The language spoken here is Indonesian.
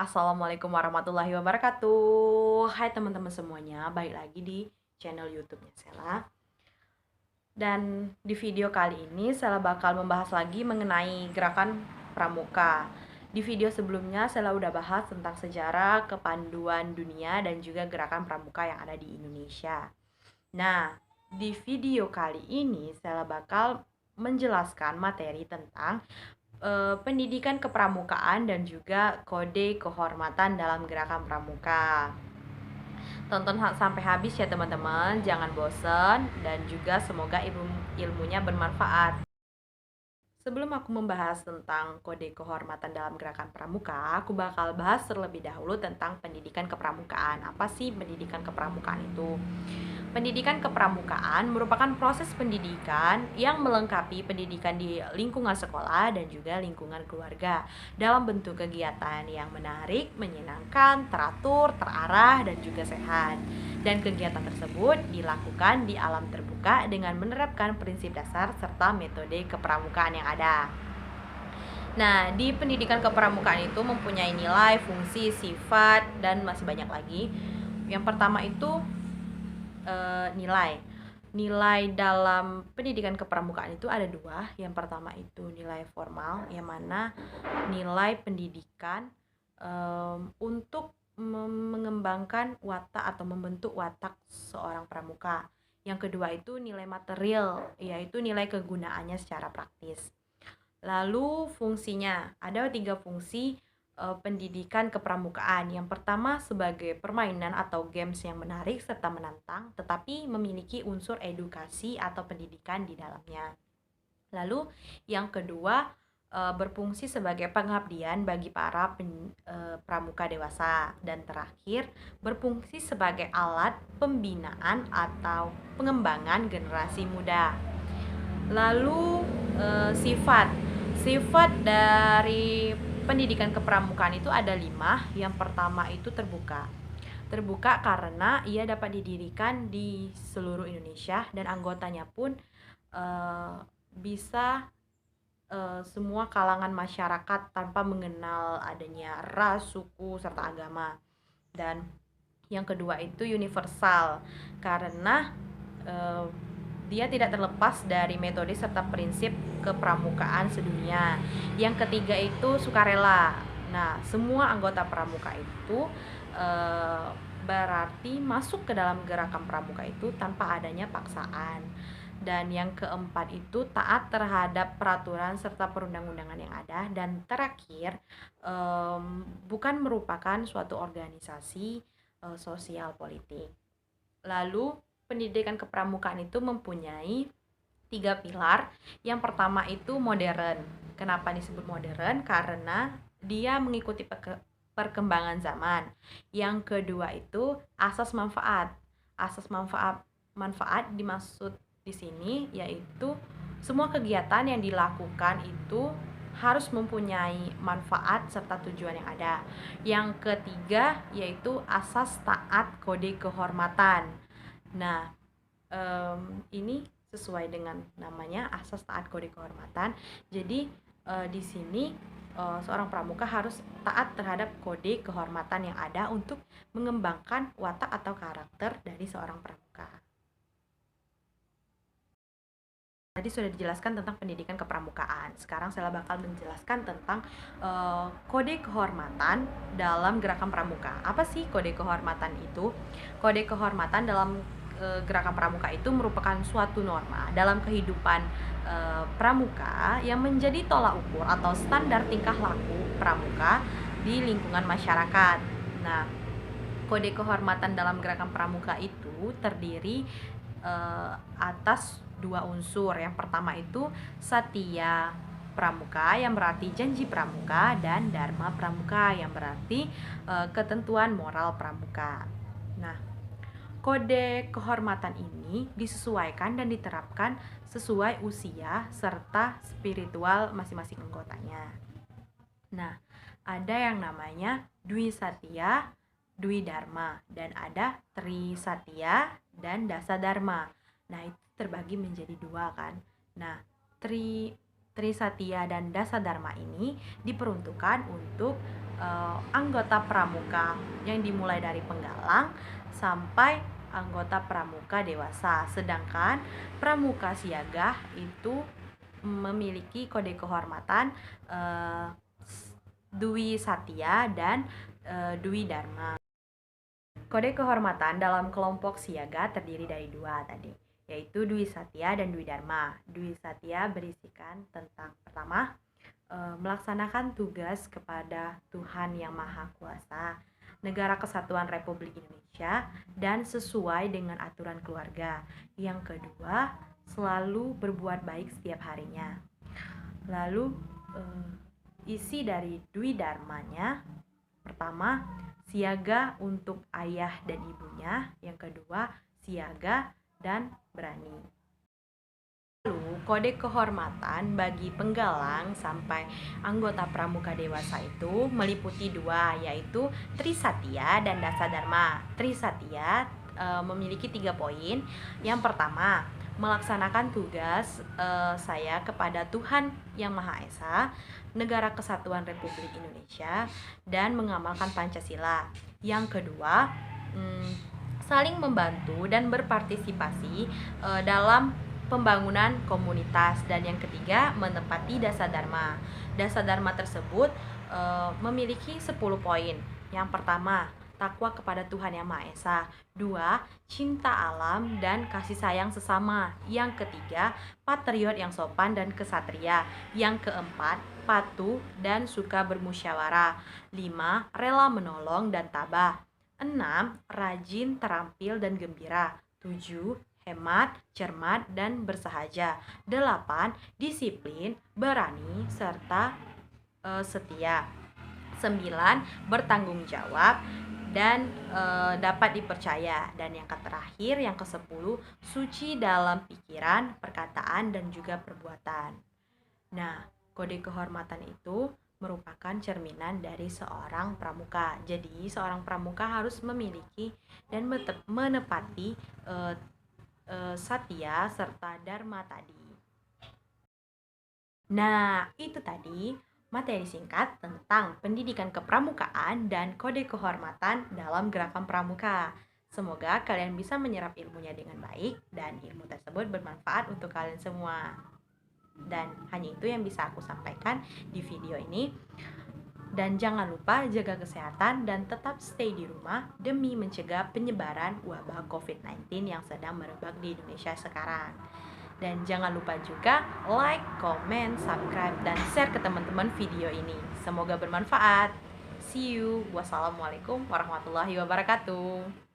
Assalamualaikum warahmatullahi wabarakatuh. Hai teman-teman semuanya, balik lagi di channel YouTube-nya Sela. Dan di video kali ini Sela bakal membahas lagi mengenai gerakan pramuka. Di video sebelumnya Sela udah bahas tentang sejarah, kepanduan dunia dan juga gerakan pramuka yang ada di Indonesia. Nah, di video kali ini Sela bakal menjelaskan materi tentang pendidikan kepramukaan dan juga kode kehormatan dalam gerakan pramuka. Tonton sampai habis ya teman-teman, jangan bosen dan juga semoga ilmunya bermanfaat. Sebelum aku membahas tentang kode kehormatan dalam gerakan pramuka, aku bakal bahas terlebih dahulu tentang pendidikan kepramukaan. Apa sih pendidikan kepramukaan itu? Pendidikan kepramukaan merupakan proses pendidikan yang melengkapi pendidikan di lingkungan sekolah dan juga lingkungan keluarga dalam bentuk kegiatan yang menarik, menyenangkan, teratur, terarah, dan juga sehat. Dan kegiatan tersebut dilakukan di alam terbuka dengan menerapkan prinsip dasar serta metode kepramukaan yang ada. Nah, di pendidikan kepramukaan itu mempunyai nilai, fungsi, sifat, dan masih banyak lagi. Yang pertama itu nilai. Nilai dalam pendidikan kepramukaan itu ada dua. Yang pertama itu nilai formal, yang mana nilai pendidikan untuk mengembangkan watak atau membentuk watak seorang pramuka. Yang kedua itu nilai material, yaitu nilai kegunaannya secara praktis. Lalu fungsinya, ada 3 fungsi pendidikan kepramukaan. Yang pertama sebagai permainan atau games yang menarik serta menantang, tetapi memiliki unsur edukasi atau pendidikan di dalamnya. Lalu yang kedua berfungsi sebagai pengabdian bagi para pramuka dewasa. Dan terakhir berfungsi sebagai alat pembinaan atau pengembangan generasi muda. Lalu sifat dari pendidikan kepramukaan itu ada 5. Yang pertama itu terbuka. Terbuka karena ia dapat didirikan di seluruh Indonesia dan anggotanya pun bisa semua kalangan masyarakat tanpa mengenal adanya ras, suku, serta agama. Dan yang kedua itu universal karena dia tidak terlepas dari metode serta prinsip kepramukaan sedunia. Yang ketiga itu sukarela. Nah, semua anggota pramuka itu berarti masuk ke dalam gerakan pramuka itu tanpa adanya paksaan. Dan yang keempat itu taat terhadap peraturan serta perundang-undangan yang ada. Dan terakhir, bukan merupakan suatu organisasi sosial politik. Lalu pendidikan kepramukaan itu mempunyai 3 pilar. Yang pertama itu modern. Kenapa disebut modern? Karena dia mengikuti perkembangan zaman. Yang kedua itu asas manfaat. Asas manfaat dimaksud di sini yaitu semua kegiatan yang dilakukan itu harus mempunyai manfaat serta tujuan yang ada. Yang ketiga yaitu asas taat kode kehormatan. Nah, ini sesuai dengan namanya asas taat kode kehormatan. Jadi di sini seorang pramuka harus taat terhadap kode kehormatan yang ada untuk mengembangkan watak atau karakter dari seorang pramuka. Tadi sudah dijelaskan tentang pendidikan kepramukaan. Sekarang saya bakal menjelaskan tentang kode kehormatan dalam gerakan pramuka. Apa sih kode kehormatan itu? Kode kehormatan dalam gerakan pramuka itu merupakan suatu norma dalam kehidupan pramuka yang menjadi tolak ukur atau standar tingkah laku pramuka di lingkungan masyarakat. Nah, kode kehormatan dalam gerakan pramuka itu terdiri atas 2 unsur. Yang pertama itu satya pramuka yang berarti janji pramuka, dan dharma pramuka yang berarti ketentuan moral pramuka. Nah, kode kehormatan ini disesuaikan dan diterapkan sesuai usia serta spiritual masing-masing anggotanya. Nah, ada yang namanya Dwi Satya, Dwi Dharma, dan ada Tri Satya dan Dasa Dharma. Nah, itu terbagi menjadi 2 kan. Nah, Tri Trisatya dan Dasadharma ini diperuntukkan untuk anggota pramuka yang dimulai dari penggalang sampai anggota pramuka dewasa. Sedangkan pramuka siaga itu memiliki kode kehormatan Dwi Satya dan Dwi Dharma. Kode kehormatan dalam kelompok siaga terdiri dari dua tadi, yaitu Dwi Satya dan Dwi Dharma. Dwi Satya berisikan tentang pertama, melaksanakan tugas kepada Tuhan Yang Maha Kuasa, Negara Kesatuan Republik Indonesia, dan sesuai dengan aturan keluarga. Yang kedua, selalu berbuat baik setiap harinya. Lalu isi dari Dwi Dharmanya, pertama, siaga untuk ayah dan ibunya. Yang kedua, siaga dan berani. Lalu, kode kehormatan bagi penggalang sampai anggota pramuka dewasa itu meliputi dua, yaitu Trisatya dan Dasadharma. Trisatya memiliki 3 poin. Yang pertama, melaksanakan tugas saya kepada Tuhan Yang Maha Esa, Negara Kesatuan Republik Indonesia, dan mengamalkan Pancasila. Yang kedua, saling membantu dan berpartisipasi dalam pembangunan komunitas. Dan yang ketiga, menepati Dasadharma. Dasadharma tersebut memiliki 10 poin. Yang pertama, takwa kepada Tuhan Yang Maha Esa. 2, cinta alam dan kasih sayang sesama. Yang ketiga, patriot yang sopan dan kesatria. Yang keempat, patuh dan suka bermusyawarah. 5, rela menolong dan tabah. 6, rajin, terampil dan gembira. 7, hemat, cermat, dan bersahaja. 8, disiplin, berani, serta setia. 9, bertanggung jawab dan dapat dipercaya. Dan yang terakhir, yang ke-10, suci dalam pikiran, perkataan, dan juga perbuatan. Nah, kode kehormatan itu merupakan cerminan dari seorang pramuka. Jadi, seorang pramuka harus memiliki dan menepati Satya serta Dharma tadi. Nah, itu tadi materi singkat tentang pendidikan kepramukaan dan kode kehormatan dalam gerakan pramuka. Semoga kalian bisa menyerap ilmunya dengan baik dan ilmu tersebut bermanfaat untuk kalian semua. Dan hanya itu yang bisa aku sampaikan di video ini. Dan jangan lupa jaga kesehatan dan tetap stay di rumah demi mencegah penyebaran wabah COVID-19 yang sedang merebak di Indonesia sekarang. Dan jangan lupa juga like, comment, subscribe, dan share ke teman-teman video ini. Semoga bermanfaat. See you. Wassalamualaikum warahmatullahi wabarakatuh.